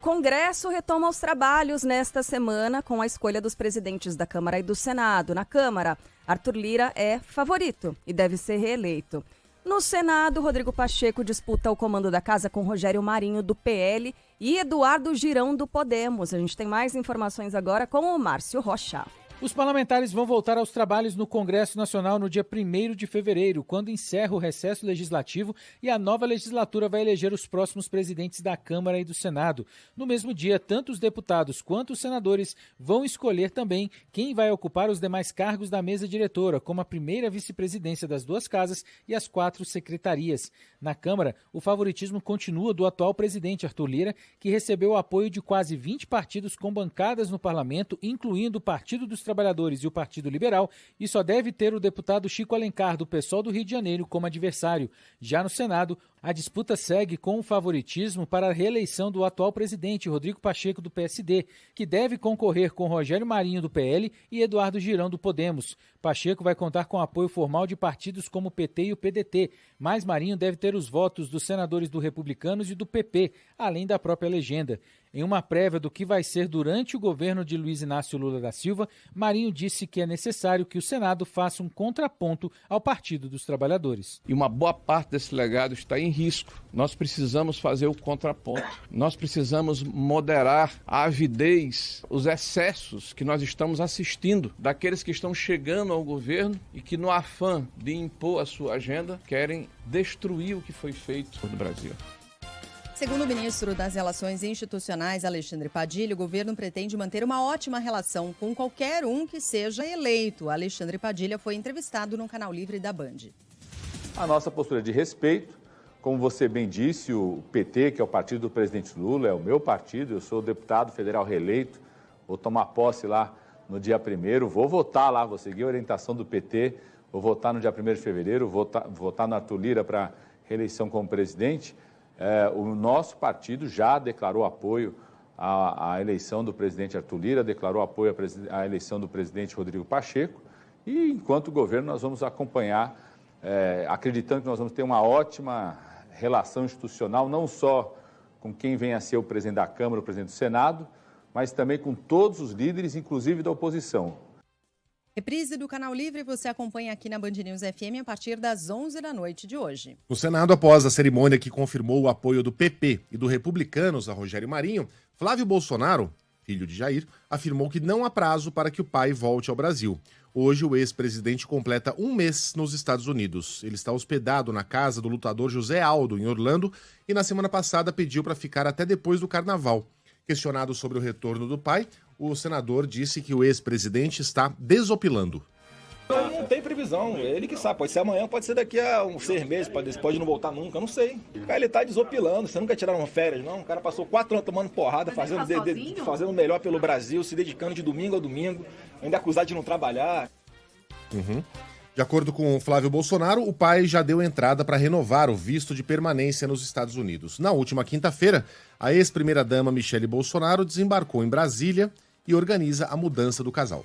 Congresso retoma os trabalhos nesta semana com a escolha dos presidentes da Câmara e do Senado. Na Câmara, Arthur Lira é favorito e deve ser reeleito. No Senado, Rodrigo Pacheco disputa o comando da casa com Rogério Marinho, do PL, e Eduardo Girão, do Podemos. A gente tem mais informações agora com o Márcio Rocha. Os parlamentares vão voltar aos trabalhos no Congresso Nacional no dia 1º de fevereiro, quando encerra o recesso legislativo e a nova legislatura vai eleger os próximos presidentes da Câmara e do Senado. No mesmo dia, tanto os deputados quanto os senadores vão escolher também quem vai ocupar os demais cargos da mesa diretora, como a primeira vice-presidência das duas casas e as 4 secretarias. Na Câmara, o favoritismo continua do atual presidente Arthur Lira, que recebeu o apoio de quase 20 partidos com bancadas no parlamento, incluindo o Partido dos Trabalhadores e o Partido Liberal, e só deve ter o deputado Chico Alencar, do PSOL do Rio de Janeiro, como adversário. Já no Senado, a disputa segue com o favoritismo para a reeleição do atual presidente, Rodrigo Pacheco, do PSD, que deve concorrer com Rogério Marinho, do PL, e Eduardo Girão, do Podemos. Pacheco vai contar com apoio formal de partidos como o PT e o PDT, mas Marinho deve ter os votos dos senadores do Republicanos e do PP, além da própria legenda. Em uma prévia do que vai ser durante o governo de Luiz Inácio Lula da Silva, Marinho disse que é necessário que o Senado faça um contraponto ao Partido dos Trabalhadores. E uma boa parte desse legado está em risco. Nós precisamos fazer o contraponto. Nós precisamos moderar a avidez, os excessos que nós estamos assistindo daqueles que estão chegando ao governo e que, no afã de impor a sua agenda, querem destruir o que foi feito no Brasil. Segundo o ministro das Relações Institucionais, Alexandre Padilha, o governo pretende manter uma ótima relação com qualquer um que seja eleito. Alexandre Padilha foi entrevistado no Canal Livre da Band. A nossa postura é de respeito. Como você bem disse, o PT, que é o partido do presidente Lula, é o meu partido. Eu sou deputado federal reeleito. Vou tomar posse lá no dia 1º. Vou votar lá, vou seguir a orientação do PT. Vou votar no dia 1º de fevereiro. Vou votar no Arthur Lira para reeleição como presidente. O nosso partido já declarou apoio à eleição do presidente Arthur Lira, declarou apoio à eleição do presidente Rodrigo Pacheco, e enquanto governo nós vamos acompanhar, acreditando que nós vamos ter uma ótima relação institucional, não só com quem vem a ser o presidente da Câmara, o presidente do Senado, mas também com todos os líderes, inclusive da oposição. Reprise do Canal Livre você acompanha aqui na Band News FM a partir das 11 da noite de hoje. No Senado, após a cerimônia que confirmou o apoio do PP e do Republicanos a Rogério Marinho, Flávio Bolsonaro, filho de Jair, afirmou que não há prazo para que o pai volte ao Brasil. Hoje, o ex-presidente completa um mês nos Estados Unidos. Ele está hospedado na casa do lutador José Aldo, em Orlando, e na semana passada pediu para ficar até depois do Carnaval. Questionado sobre o retorno do pai, o senador disse que o ex-presidente está desopilando. Não tem previsão, ele que sabe, pode ser amanhã, pode ser daqui a uns 6 meses, pode não voltar nunca, eu não sei. O cara, ele tá desopilando, você nunca tiraram férias, não? O cara passou 4 anos tomando porrada, fazendo o melhor pelo Brasil, se dedicando de domingo a domingo, ainda acusado de não trabalhar. De acordo com o Flávio Bolsonaro, o pai já deu entrada para renovar o visto de permanência nos Estados Unidos. Na última quinta-feira, a ex-primeira-dama Michele Bolsonaro desembarcou em Brasília e organiza a mudança do casal.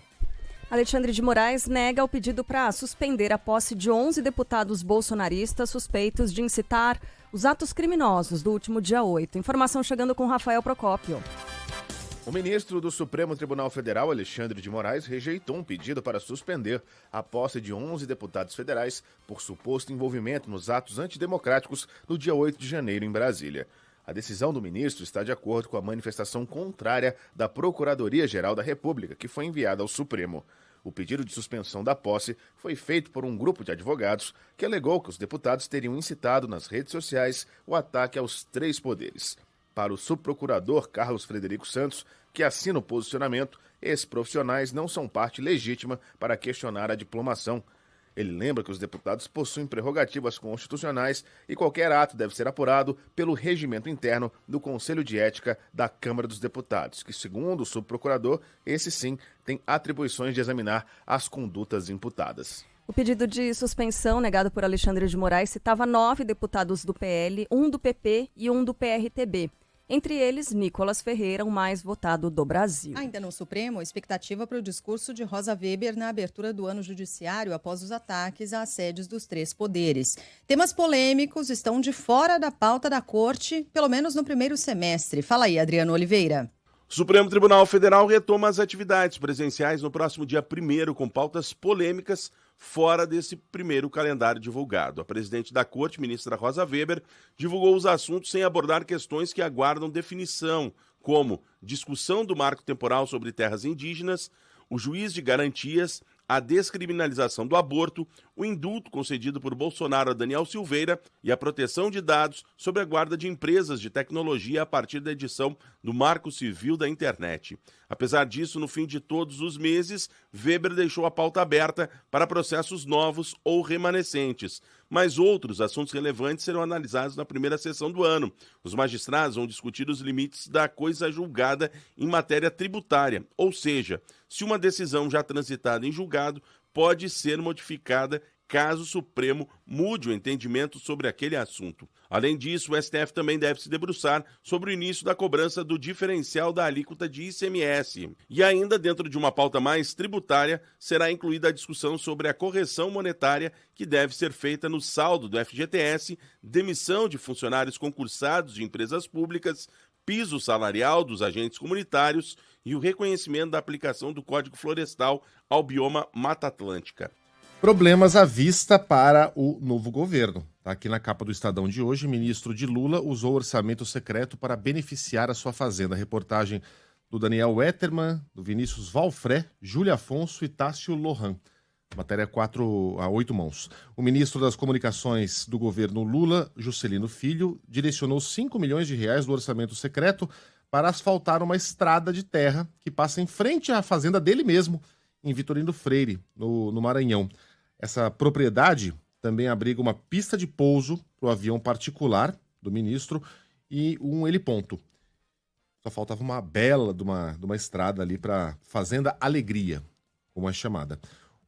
Alexandre de Moraes nega o pedido para suspender a posse de 11 deputados bolsonaristas suspeitos de incitar os atos criminosos do último dia 8. Informação chegando com Rafael Procópio. O ministro do Supremo Tribunal Federal, Alexandre de Moraes, rejeitou um pedido para suspender a posse de 11 deputados federais por suposto envolvimento nos atos antidemocráticos no dia 8 de janeiro em Brasília. A decisão do ministro está de acordo com a manifestação contrária da Procuradoria-Geral da República, que foi enviada ao Supremo. O pedido de suspensão da posse foi feito por um grupo de advogados que alegou que os deputados teriam incitado nas redes sociais o ataque aos 3 poderes. Para o subprocurador Carlos Frederico Santos, que assina o posicionamento, esses profissionais não são parte legítima para questionar a diplomação. Ele lembra que os deputados possuem prerrogativas constitucionais e qualquer ato deve ser apurado pelo regimento interno do Conselho de Ética da Câmara dos Deputados, que, segundo o subprocurador, esse sim tem atribuições de examinar as condutas imputadas. O pedido de suspensão negado por Alexandre de Moraes citava 9 deputados do PL, 1 do PP e 1 do PRTB. Entre eles, Nicolas Ferreira, o mais votado do Brasil. Ainda no Supremo, expectativa para o discurso de Rosa Weber na abertura do ano judiciário após os ataques às sedes dos 3 poderes. Temas polêmicos estão de fora da pauta da corte, pelo menos no primeiro semestre. Fala aí, Adriano Oliveira. O Supremo Tribunal Federal retoma as atividades presenciais no próximo dia 1º, com pautas polêmicas fora desse primeiro calendário divulgado. A presidente da Corte, ministra Rosa Weber, divulgou os assuntos sem abordar questões que aguardam definição, como discussão do marco temporal sobre terras indígenas, o juiz de garantias, a descriminalização do aborto, o indulto concedido por Bolsonaro a Daniel Silveira e a proteção de dados sobre a guarda de empresas de tecnologia a partir da edição do Marco Civil da Internet. Apesar disso, no fim de todos os meses, Weber deixou a pauta aberta para processos novos ou remanescentes, mas outros assuntos relevantes serão analisados na primeira sessão do ano. Os magistrados vão discutir os limites da coisa julgada em matéria tributária, ou seja, se uma decisão já transitada em julgado pode ser modificada caso o Supremo mude o entendimento sobre aquele assunto. Além disso, o STF também deve se debruçar sobre o início da cobrança do diferencial da alíquota de ICMS. E ainda, dentro de uma pauta mais tributária, será incluída a discussão sobre a correção monetária que deve ser feita no saldo do FGTS, demissão de funcionários concursados de empresas públicas, piso salarial dos agentes comunitários e o reconhecimento da aplicação do Código Florestal ao bioma Mata Atlântica. Problemas à vista para o novo governo. Tá aqui na capa do Estadão de hoje, o ministro de Lula usou orçamento secreto para beneficiar a sua fazenda. Reportagem do Daniel Wetterman, do Vinícius Valfré, Júlia Afonso e Tássio Lohan. Matéria 4 a 8 mãos. O ministro das Comunicações do governo Lula, Juscelino Filho, direcionou 5 milhões de reais do orçamento secreto para asfaltar uma estrada de terra que passa em frente à fazenda dele mesmo, em Vitorino Freire, no Maranhão. Essa propriedade também abriga uma pista de pouso para o avião particular do ministro e um heliponto. Só faltava uma bela de uma estrada ali para Fazenda Alegria, como é chamada.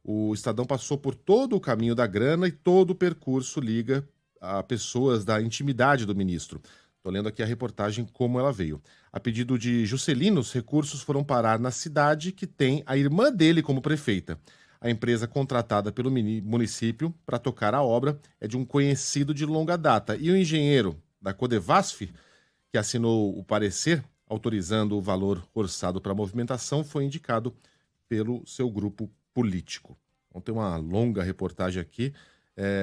O Estadão passou por todo o caminho da grana e todo o percurso liga a pessoas da intimidade do ministro. Estou lendo aqui a reportagem como ela veio. A pedido de Juscelino, os recursos foram parar na cidade que tem a irmã dele como prefeita. A empresa contratada pelo município para tocar a obra é de um conhecido de longa data. E o engenheiro da Codevasf, que assinou o parecer autorizando o valor orçado para a movimentação, foi indicado pelo seu grupo político. Então tem uma longa reportagem aqui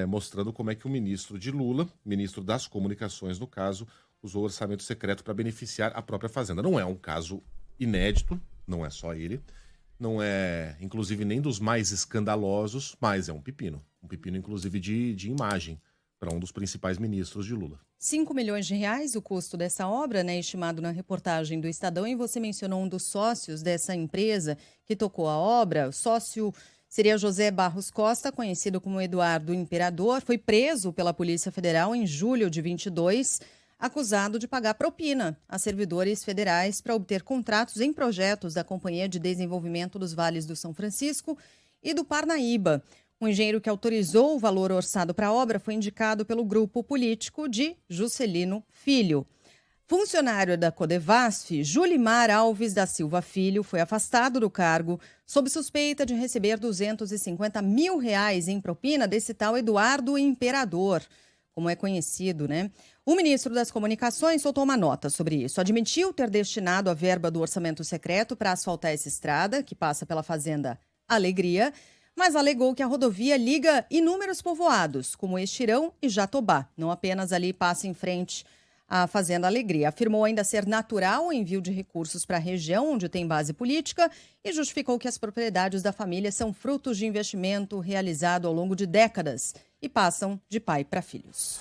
mostrando como é que o ministro de Lula, ministro das Comunicações no caso, usou o orçamento secreto para beneficiar a própria fazenda. Não é um caso inédito, não é só ele, não é inclusive nem dos mais escandalosos, mas é um pepino inclusive de imagem para um dos principais ministros de Lula. 5 milhões de reais o custo dessa obra, né, estimado na reportagem do Estadão, e você mencionou um dos sócios dessa empresa que tocou a obra. O sócio seria José Barros Costa, conhecido como Eduardo Imperador, foi preso pela Polícia Federal em julho de 22, acusado de pagar propina a servidores federais para obter contratos em projetos da Companhia de Desenvolvimento dos Vales do São Francisco e do Parnaíba. O engenheiro que autorizou o valor orçado para a obra foi indicado pelo grupo político de Juscelino Filho. Funcionário da Codevasf, Julimar Alves da Silva Filho, foi afastado do cargo sob suspeita de receber R$250 mil em propina desse tal Eduardo Imperador, como é conhecido, né? O ministro das Comunicações soltou uma nota sobre isso. Admitiu ter destinado a verba do orçamento secreto para asfaltar essa estrada, que passa pela Fazenda Alegria, mas alegou que a rodovia liga inúmeros povoados, como Estirão e Jatobá. Não apenas ali passa em frente à Fazenda Alegria. Afirmou ainda ser natural o envio de recursos para a região onde tem base política e justificou que as propriedades da família são frutos de investimento realizado ao longo de décadas e passam de pai para filhos.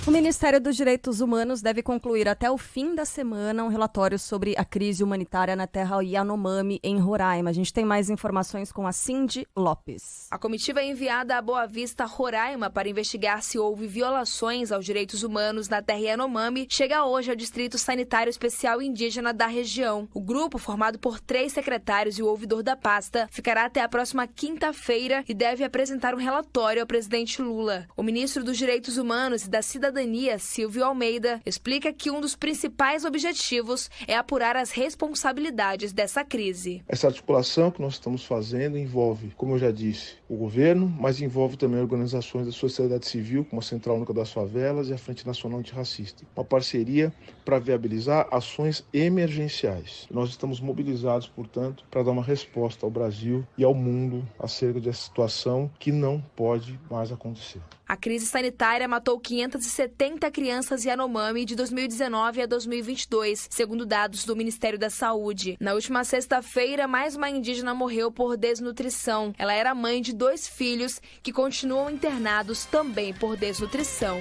O Ministério dos Direitos Humanos deve concluir até o fim da semana um relatório sobre a crise humanitária na terra Yanomami, em Roraima. A gente tem mais informações com a Cindy Lopes. A comitiva é enviada a Boa Vista, Roraima, para investigar se houve violações aos direitos humanos na terra Yanomami. Chega hoje ao Distrito Sanitário Especial Indígena da região. O grupo, formado por 3 secretários e o ouvidor da pasta, ficará até a próxima quinta-feira e deve apresentar um relatório ao presidente Lula. O ministro dos Direitos Humanos e da Cidadania, Cidadania, Silvio Almeida, explica que um dos principais objetivos é apurar as responsabilidades dessa crise. Essa articulação que nós estamos fazendo envolve, como eu já disse, o governo, mas envolve também organizações da sociedade civil, como a Central Única das Favelas e a Frente Nacional Antirracista. Uma parceria para viabilizar ações emergenciais. Nós estamos mobilizados, portanto, para dar uma resposta ao Brasil e ao mundo acerca dessa situação que não pode mais acontecer. A crise sanitária matou 570 crianças Yanomami de 2019 a 2022, segundo dados do Ministério da Saúde. Na última sexta-feira, mais uma indígena morreu por desnutrição. Ela era mãe de 2 filhos que continuam internados também por desnutrição.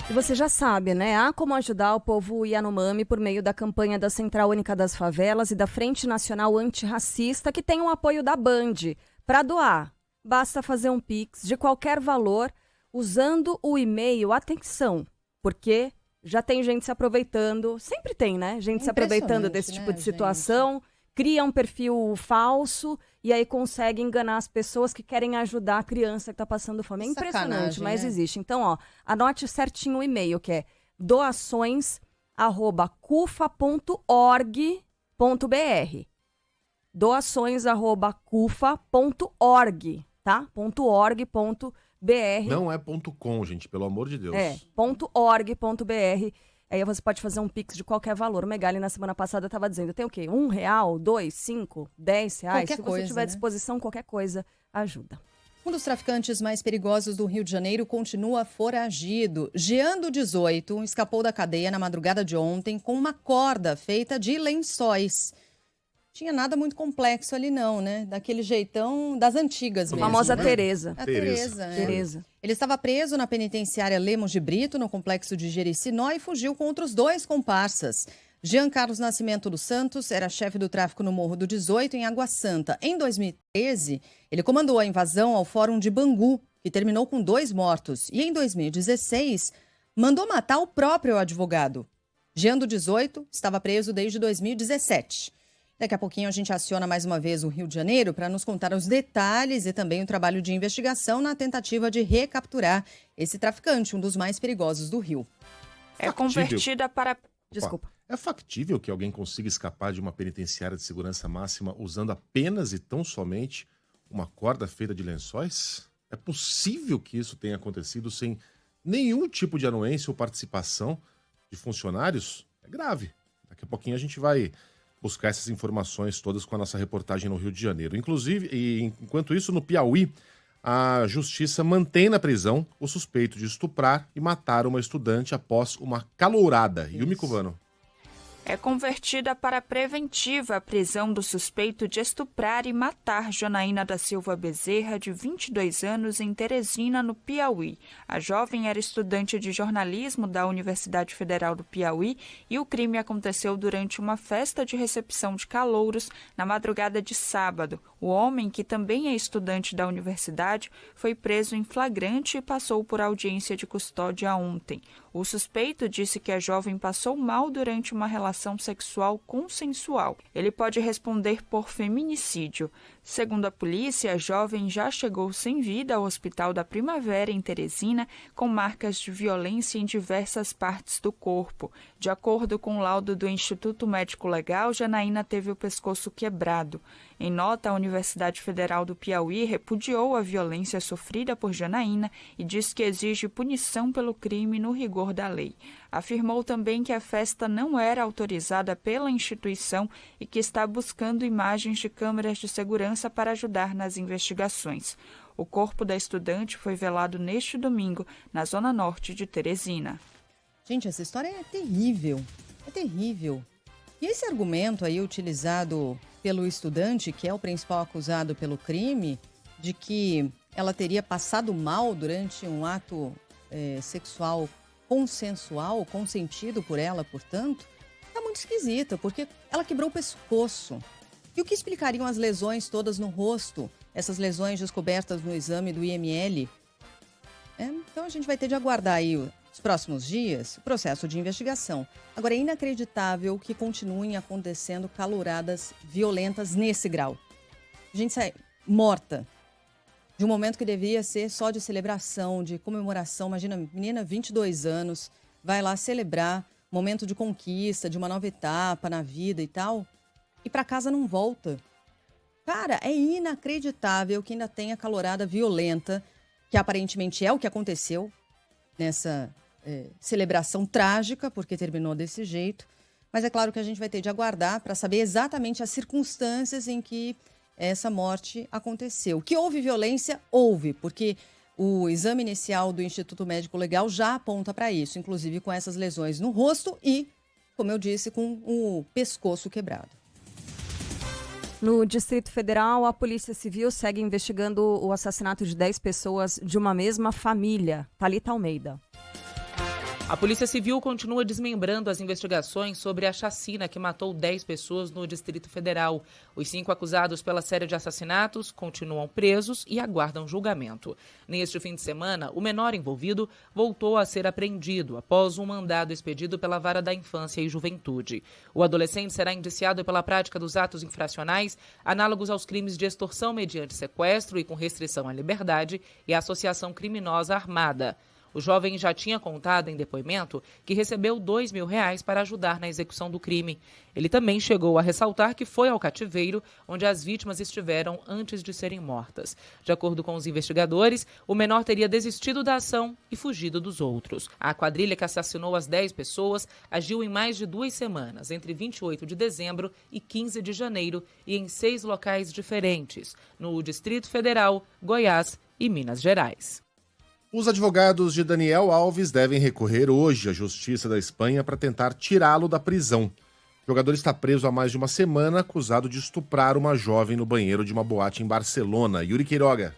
E você já sabe, né? Há como ajudar o povo Yanomami por meio da campanha da Central Única das Favelas e da Frente Nacional Antirracista, que tem o apoio da Band. Para doar, basta fazer um Pix de qualquer valor usando o e-mail. Atenção, porque já tem gente se aproveitando, sempre tem, né? Gente se aproveitando desse tipo de situação, cria um perfil falso e aí consegue enganar as pessoas que querem ajudar a criança que está passando fome. É impressionante, mas existe. Então, ó, anote certinho o e-mail, que é doações@cufa.org.br. doações@cufa.org, tá? .org.br. Não é .com, gente, pelo amor de Deus. É, .org.br. Aí você pode fazer um Pix de qualquer valor. O Megali, na semana passada, estava dizendo, tem o quê? R$1, 2, 5, 10 reais? Qualquer Se coisa, você tiver à né? disposição, qualquer coisa ajuda. Um dos traficantes mais perigosos do Rio de Janeiro continua foragido. Jean do 18 escapou da cadeia na madrugada de ontem com uma corda feita de lençóis. Tinha nada muito complexo ali não, né? Daquele jeitão das antigas mesmo. A famosa né? Tereza. A Tereza, é. Tereza. Ele estava preso na penitenciária Lemos de Brito, no complexo de Jericinó, e fugiu com outros 2 comparsas. Jean Carlos Nascimento dos Santos era chefe do tráfico no Morro do 18, em Água Santa. Em 2013, ele comandou a invasão ao Fórum de Bangu, que terminou com 2 mortos. E em 2016, mandou matar o próprio advogado. Jean do 18 estava preso desde 2017. Daqui a pouquinho a gente aciona mais uma vez o Rio de Janeiro para nos contar os detalhes e também o trabalho de investigação na tentativa de recapturar esse traficante, um dos mais perigosos do Rio. É convertida para... Desculpa. É factível que alguém consiga escapar de uma penitenciária de segurança máxima usando apenas e tão somente uma corda feita de lençóis? É possível que isso tenha acontecido sem nenhum tipo de anuência ou participação de funcionários? É grave. Daqui a pouquinho a gente vai buscar essas informações todas com a nossa reportagem no Rio de Janeiro. Inclusive, enquanto isso, no Piauí, a justiça mantém na prisão o suspeito de estuprar e matar uma estudante após uma calourada. Yumi Cubano. É convertida para preventiva a prisão do suspeito de estuprar e matar Janaína da Silva Bezerra, de 22 anos, em Teresina, no Piauí. A jovem era estudante de jornalismo da Universidade Federal do Piauí e o crime aconteceu durante uma festa de recepção de calouros na madrugada de sábado. O homem, que também é estudante da universidade, foi preso em flagrante e passou por audiência de custódia ontem. O suspeito disse que a jovem passou mal durante uma relação sexual consensual. Ele pode responder por feminicídio. Segundo a polícia, a jovem já chegou sem vida ao Hospital da Primavera, em Teresina, com marcas de violência em diversas partes do corpo. De acordo com o laudo do Instituto Médico Legal, Janaína teve o pescoço quebrado. Em nota, a Universidade Federal do Piauí repudiou a violência sofrida por Janaína e diz que exige punição pelo crime no rigor da lei. Afirmou também que a festa não era autorizada pela instituição e que está buscando imagens de câmeras de segurança para ajudar nas investigações. O corpo da estudante foi velado neste domingo, na zona norte de Teresina. Gente, essa história é terrível. É terrível. E esse argumento aí utilizado pelo estudante, que é o principal acusado pelo crime, de que ela teria passado mal durante um ato sexual consensual, consentido por ela, portanto, tá muito esquisita, porque ela quebrou o pescoço. E o que explicariam as lesões todas no rosto, essas lesões descobertas no exame do IML? Então a gente vai ter de aguardar aí os próximos dias o processo de investigação. Agora, é inacreditável que continuem acontecendo calouradas violentas nesse grau. Gente sai morta. de um momento que devia ser só de celebração, de comemoração. Imagina, menina, 22 anos, vai lá celebrar, momento de conquista, de uma nova etapa na vida e tal, e para casa não volta. Cara, é inacreditável que ainda tenha calorada violenta, que aparentemente é o que aconteceu nessa celebração trágica, porque terminou desse jeito. Mas é claro que a gente vai ter de aguardar para saber exatamente as circunstâncias em que essa morte aconteceu. Que houve violência? Houve, porque o exame inicial do Instituto Médico Legal já aponta para isso, inclusive com essas lesões no rosto e, como eu disse, com o pescoço quebrado. No Distrito Federal, a Polícia Civil segue investigando o assassinato de 10 pessoas de uma mesma família. Thalita Almeida. A Polícia Civil continua desmembrando as investigações sobre a chacina que matou 10 pessoas no Distrito Federal. Os 5 acusados pela série de assassinatos continuam presos e aguardam julgamento. Neste fim de semana, o menor envolvido voltou a ser apreendido após um mandado expedido pela Vara da Infância e Juventude. O adolescente será indiciado pela prática dos atos infracionais análogos aos crimes de extorsão mediante sequestro e com restrição à liberdade e associação criminosa armada. O jovem já tinha contado em depoimento que recebeu R$2.000 para ajudar na execução do crime. Ele também chegou a ressaltar que foi ao cativeiro onde as vítimas estiveram antes de serem mortas. De acordo com os investigadores, o menor teria desistido da ação e fugido dos outros. A quadrilha que assassinou as 10 pessoas agiu em mais de 2 semanas, entre 28 de dezembro e 15 de janeiro, e em 6 locais diferentes, no Distrito Federal, Goiás e Minas Gerais. Os advogados de Daniel Alves devem recorrer hoje à Justiça da Espanha para tentar tirá-lo da prisão. O jogador está preso há mais de uma semana, acusado de estuprar uma jovem no banheiro de uma boate em Barcelona. Yuri Quiroga.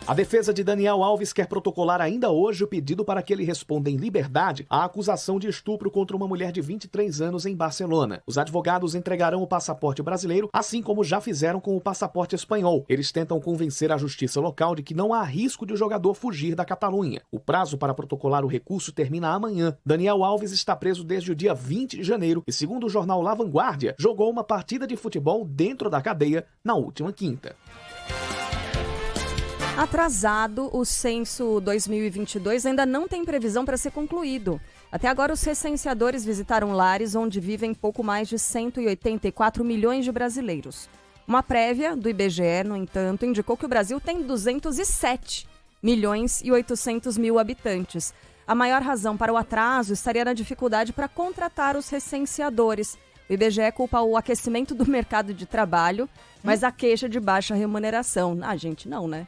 A defesa de Daniel Alves quer protocolar ainda hoje o pedido para que ele responda em liberdade à acusação de estupro contra uma mulher de 23 anos em Barcelona. Os advogados entregarão o passaporte brasileiro, assim como já fizeram com o passaporte espanhol. Eles tentam convencer a justiça local de que não há risco de o jogador fugir da Catalunha. O prazo para protocolar o recurso termina amanhã. Daniel Alves está preso desde o dia 20 de janeiro e, segundo o jornal La Vanguardia, jogou uma partida de futebol dentro da cadeia na última quinta. Atrasado, o censo 2022 ainda não tem previsão para ser concluído. Até agora, os recenseadores visitaram lares onde vivem pouco mais de 184 milhões de brasileiros. Uma prévia do IBGE, no entanto, indicou que o Brasil tem 207 milhões e 800 mil habitantes. A maior razão para o atraso estaria na dificuldade para contratar os recenseadores. O IBGE culpa o aquecimento do mercado de trabalho, mas a queixa de baixa remuneração. Ah, gente, não, né?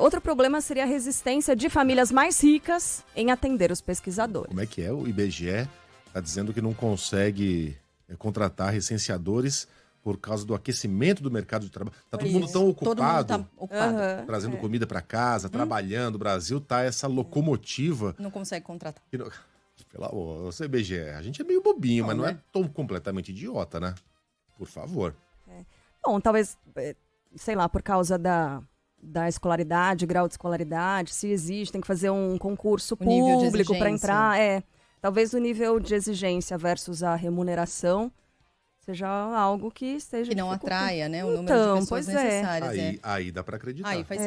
Outro problema seria a resistência de famílias mais ricas em atender os pesquisadores. Como é que é? O IBGE está dizendo que não consegue contratar recenseadores por causa do aquecimento do mercado de trabalho. Está todo mundo tão ocupado, trazendo comida para casa, trabalhando. O Brasil tá essa locomotiva. Não consegue contratar. Pelo amor, o IBGE, a gente é meio bobinho, mas não é tão completamente idiota, né? Por favor. Bom, talvez, sei lá, por causa da escolaridade, grau de escolaridade, se existe, tem que fazer um concurso público para entrar. Talvez o nível de exigência versus a remuneração seja algo que esteja... Que não atraia, né? O número de pessoas necessárias. Aí dá para acreditar. Aí faz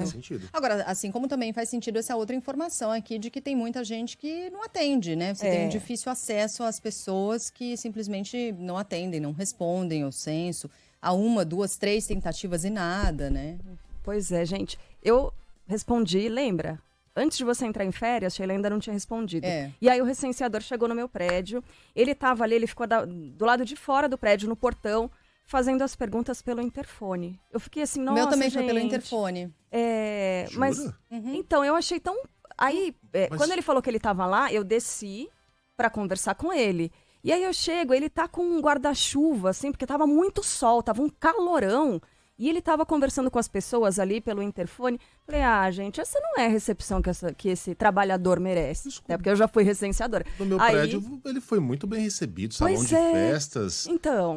sentido. Agora, assim como também faz sentido essa outra informação aqui de que tem muita gente que não atende, né? Você tem um difícil acesso às pessoas que simplesmente não atendem, não respondem ao censo. Há 1, 2, 3 tentativas e nada, né? Pois é, gente. Eu respondi, lembra? Antes de você entrar em férias, Sheila ainda não tinha respondido. E aí o recenseador chegou no meu prédio, ele estava ali, ele ficou do lado de fora do prédio, no portão, fazendo as perguntas pelo interfone. Eu fiquei assim, nossa, o meu também gente, foi pelo interfone. Mas, então, eu achei tão... Aí, quando ele falou que ele estava lá, eu desci para conversar com ele. E aí eu chego, ele tá com um guarda-chuva, assim, porque tava muito sol, tava um calorão. E ele estava conversando com as pessoas ali pelo interfone. Falei, gente, essa não é a recepção que esse trabalhador merece. Desculpa. Porque eu já fui recenseadora. No meu prédio, ele foi muito bem recebido. Salão de festas,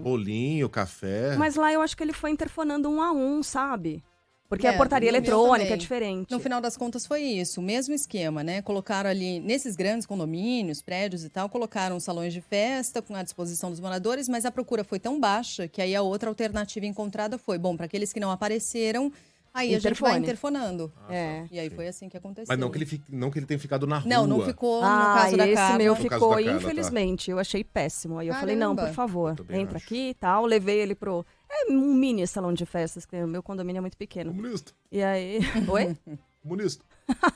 bolinho, café. Mas lá eu acho que ele foi interfonando 1 a 1, sabe? Porque a portaria eletrônica é diferente. No final das contas foi isso, o mesmo esquema, né? Colocaram ali, nesses grandes condomínios, prédios e tal, colocaram salões de festa à disposição dos moradores, mas a procura foi tão baixa que aí a outra alternativa encontrada foi, bom, para aqueles que não apareceram, Aí a gente vai interfonando. E aí sim. foi assim que aconteceu. Mas não que ele tenha ficado na rua. Não ficou no caso da esse Carla. meu No caso ficou, da Carla, infelizmente. Eu achei péssimo. Aí eu falei, não, Caramba. por favor, também entra acho. aqui e tal. Levei ele pro... É um mini salão de festas, que o meu condomínio é muito pequeno. Comunista. E aí... Oi? Comunista.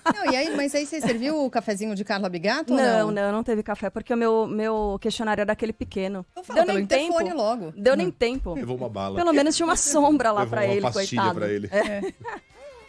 Não, e aí, mas aí você serviu o cafezinho de Carla Bigato ou Não teve café, porque o meu questionário era aquele pequeno. Então fala, pelo interfone tempo. logo. Deu nem tempo. Levou uma bala. Pelo menos tinha uma sombra lá Levou pra uma ele, pastilha coitado. pra ele. É.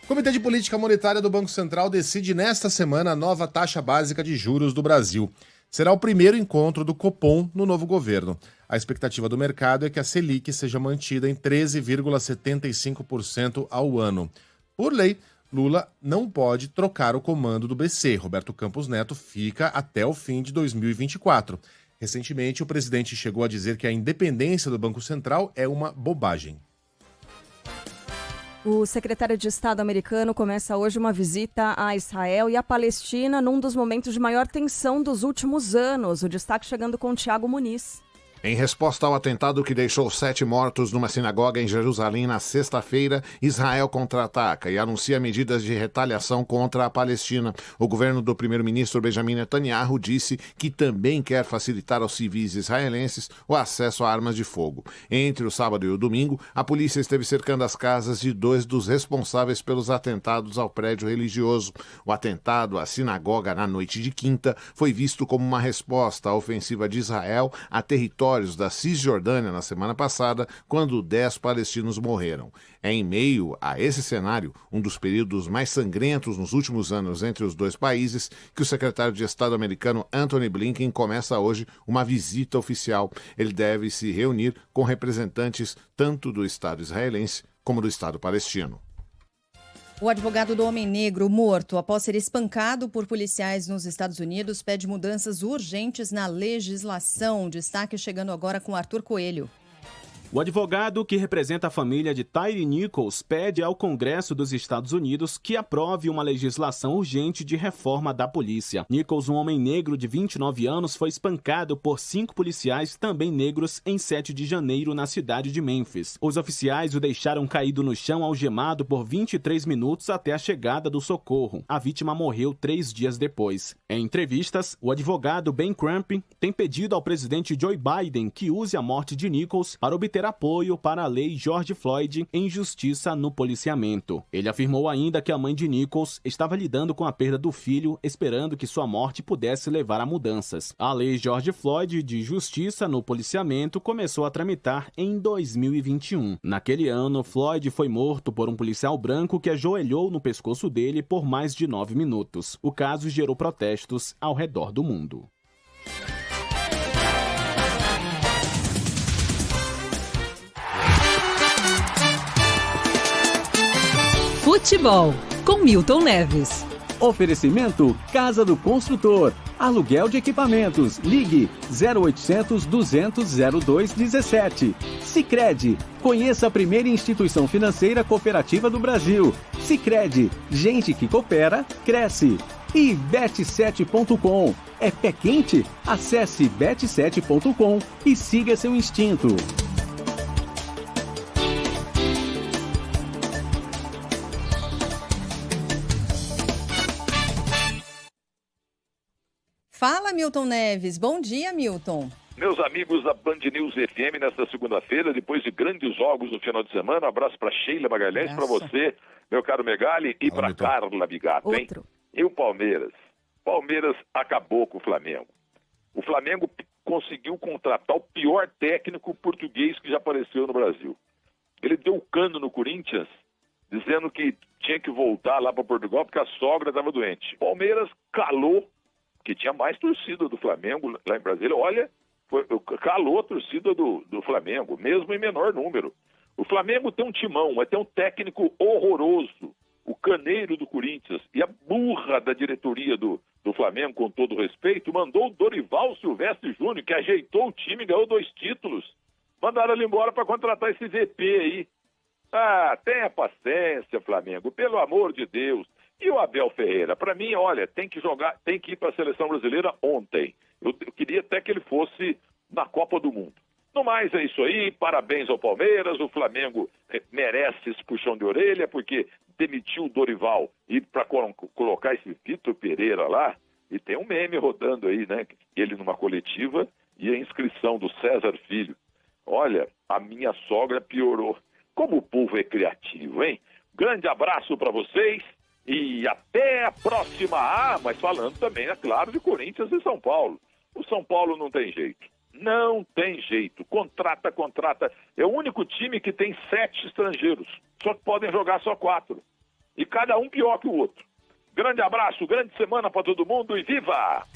O Comitê de Política Monetária do Banco Central decide nesta semana a nova taxa básica de juros do Brasil. Será o primeiro encontro do Copom no novo governo. A expectativa do mercado é que a Selic seja mantida em 13,75% ao ano. Por lei, Lula não pode trocar o comando do BC. Roberto Campos Neto fica até o fim de 2024. Recentemente, o presidente chegou a dizer que a independência do Banco Central é uma bobagem. O secretário de Estado americano começa hoje uma visita a Israel e a Palestina num dos momentos de maior tensão dos últimos anos. O destaque chegando com Tiago Muniz. Em resposta ao atentado que deixou 7 mortos numa sinagoga em Jerusalém na sexta-feira, Israel contra-ataca e anuncia medidas de retaliação contra a Palestina. O governo do primeiro-ministro Benjamin Netanyahu disse que também quer facilitar aos civis israelenses o acesso a armas de fogo. Entre o sábado e o domingo, a polícia esteve cercando as casas de 2 dos responsáveis pelos atentados ao prédio religioso. O atentado à sinagoga na noite de quinta foi visto como uma resposta à ofensiva de Israel a territórios da Cisjordânia na semana passada, quando 10 palestinos morreram. É em meio a esse cenário, um dos períodos mais sangrentos nos últimos anos entre os dois países, que o secretário de Estado americano Antony Blinken começa hoje uma visita oficial. Ele deve se reunir com representantes tanto do Estado israelense como do Estado palestino. O advogado do homem negro morto após ser espancado por policiais nos Estados Unidos pede mudanças urgentes na legislação. Destaque chegando agora com Arthur Coelho. O advogado que representa a família de Tyre Nichols pede ao Congresso dos Estados Unidos que aprove uma legislação urgente de reforma da polícia. Nichols, um homem negro de 29 anos, foi espancado por 5 policiais também negros em 7 de janeiro na cidade de Memphis. Os oficiais o deixaram caído no chão algemado por 23 minutos até a chegada do socorro. A vítima morreu 3 dias depois. Em entrevistas, o advogado Ben Crump tem pedido ao presidente Joe Biden que use a morte de Nichols para obter apoio para a lei George Floyd em justiça no policiamento. Ele afirmou ainda que a mãe de Nichols estava lidando com a perda do filho, esperando que sua morte pudesse levar a mudanças. A lei George Floyd de justiça no policiamento começou a tramitar em 2021. Naquele ano, Floyd foi morto por um policial branco que ajoelhou no pescoço dele por mais de 9 minutos. O caso gerou protestos ao redor do mundo. Futebol, com Milton Neves. Oferecimento Casa do Construtor. Aluguel de equipamentos. Ligue 0800 200 0217. Sicredi. Conheça a primeira instituição financeira cooperativa do Brasil. Sicredi. Gente que coopera, cresce. E bet7.com. É pé quente? Acesse bet7.com e siga seu instinto. Fala, Milton Neves. Bom dia, Milton. Meus amigos da Band News FM, nesta segunda-feira, depois de grandes jogos no final de semana, um abraço para Sheila Magalhães, para você, meu caro Megali, e para Carla Bigato, hein? E o Palmeiras? Palmeiras acabou com o Flamengo. O Flamengo conseguiu contratar o pior técnico português que já apareceu no Brasil. Ele deu cano no Corinthians, dizendo que tinha que voltar lá para Portugal porque a sogra estava doente. Palmeiras calou, que tinha mais torcida do Flamengo lá em Brasília. Olha, calou a torcida do Flamengo, mesmo em menor número. O Flamengo tem um timão, mas tem um técnico horroroso, o caneiro do Corinthians. E a burra da diretoria do Flamengo, com todo respeito, mandou o Dorival Silvestre Júnior, que ajeitou o time e ganhou 2 títulos. Mandaram ele embora para contratar esse VP aí. Ah, tenha paciência, Flamengo, pelo amor de Deus. E o Abel Ferreira, para mim, olha, tem que ir para a seleção brasileira ontem. Eu queria até que ele fosse na Copa do Mundo. No mais, é isso aí. Parabéns ao Palmeiras. O Flamengo merece esse puxão de orelha, porque demitiu o Dorival e para colocar esse Vitor Pereira lá, e tem um meme rodando aí, né? Ele numa coletiva e a inscrição do César Filho. Olha, a minha sogra piorou. Como o povo é criativo, hein? Grande abraço para vocês e até a próxima. Ah, mas falando também, é claro, de Corinthians e São Paulo. O São Paulo não tem jeito. Não tem jeito. Contrata. É o único time que tem 7 estrangeiros. Só que podem jogar só 4. E cada um pior que o outro. Grande abraço, grande semana para todo mundo e viva!